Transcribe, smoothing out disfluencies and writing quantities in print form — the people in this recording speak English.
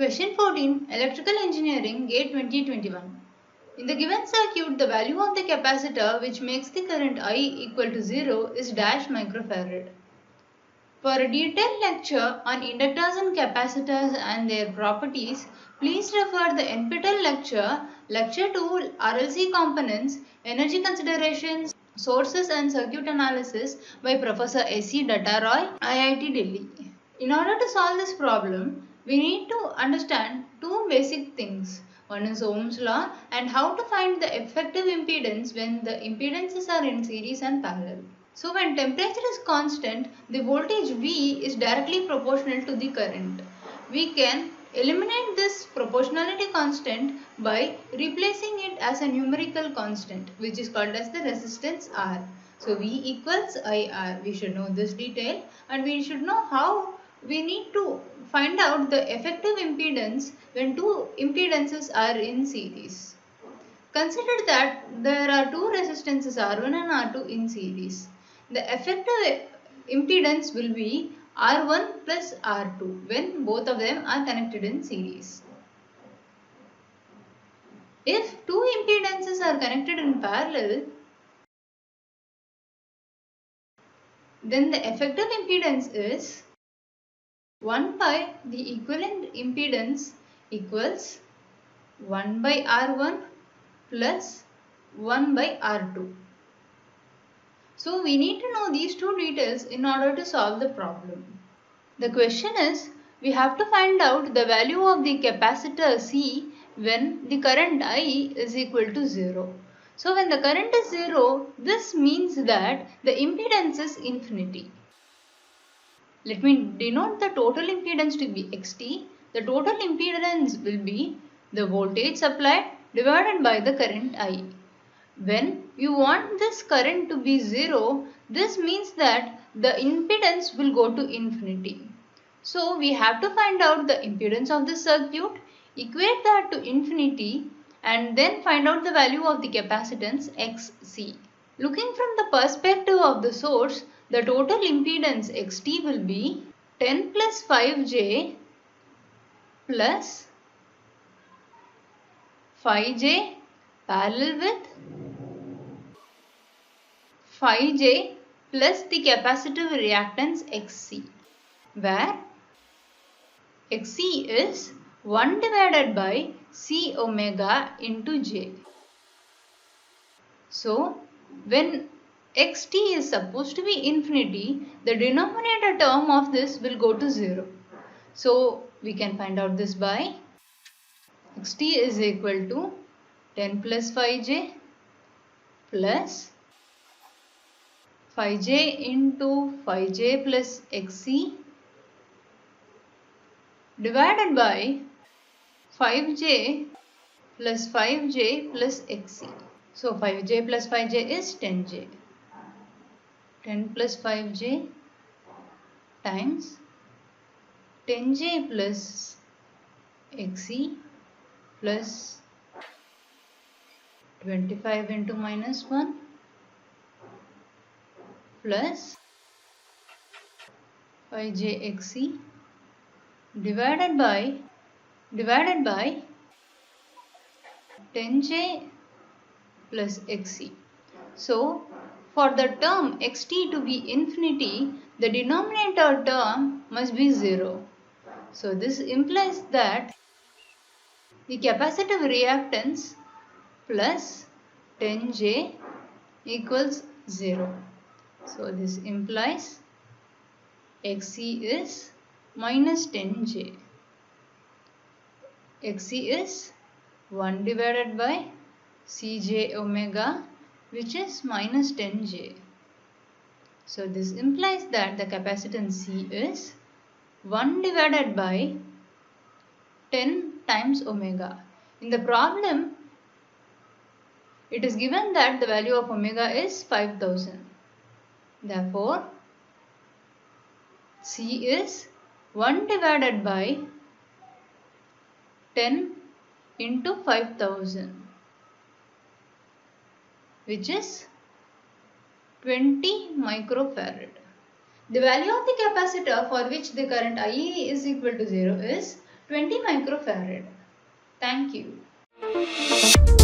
Question 14, Electrical Engineering, GATE 2021. In the given circuit, the value of the capacitor which makes the current I equal to 0 is dash microfarad. For a detailed lecture on inductors and capacitors and their properties, please refer the NPTEL lecture, Lecture 2, RLC Components, Energy Considerations, Sources and Circuit Analysis by Professor S.C. Datta Roy, IIT Delhi. In order to solve this problem, we need to understand two basic things. One is Ohm's law and how to find the effective impedance when the impedances are in series and parallel. So when temperature is constant, the voltage V is directly proportional to the current. We can eliminate this proportionality constant by replacing it as a numerical constant, which is called as the resistance R. So V equals IR. We should know this detail and we should know how we need to find out the effective impedance when two impedances are in series. Consider that there are two resistances R1 and R2 in series. The effective impedance will be R1 plus R2 when both of them are connected in series. If two impedances are connected in parallel, then the effective impedance is 1 by the equivalent impedance equals 1 by R1 plus 1 by R2. So we need to know these two details in order to solve the problem. The question is, we have to find out the value of the capacitor C when the current I is equal to 0. So when the current is 0, this means that the impedance is infinity. Let me denote the total impedance to be XT. The total impedance will be the voltage supplied divided by the current I. When you want this current to be 0, this means that the impedance will go to infinity. So we have to find out the impedance of the circuit, equate that to infinity and then find out the value of the capacitance XC. Looking from the perspective of the source, the total impedance XT will be 10 plus 5J plus 5J parallel with 5J plus the capacitive reactance XC, where XC is 1 divided by C omega into J. So, when XT is supposed to be infinity, the denominator term of this will go to 0. So, we can find out this by XT is equal to 10 plus 5J plus 5J into 5J plus XC divided by 5J plus 5J plus XC. So 5J plus 5J is 10J. 10 plus 5J times 10J plus XC plus 25 into minus 1 plus 5JXC divided by 10J plus XC. So, for the term XT to be infinity, the denominator term must be 0. So, this implies that the capacitive reactance plus 10J equals 0. So, this implies XC is minus 10J. XC is 1 divided by Cj omega, which is minus 10J. So, this implies that the capacitance C is 1 divided by 10 times omega. In the problem, it is given that the value of omega is 5000. Therefore, C is 1 divided by 10 into 5000, which is 20 microfarad. The value of the capacitor for which the current I is equal to 0 is 20 microfarad. Thank you.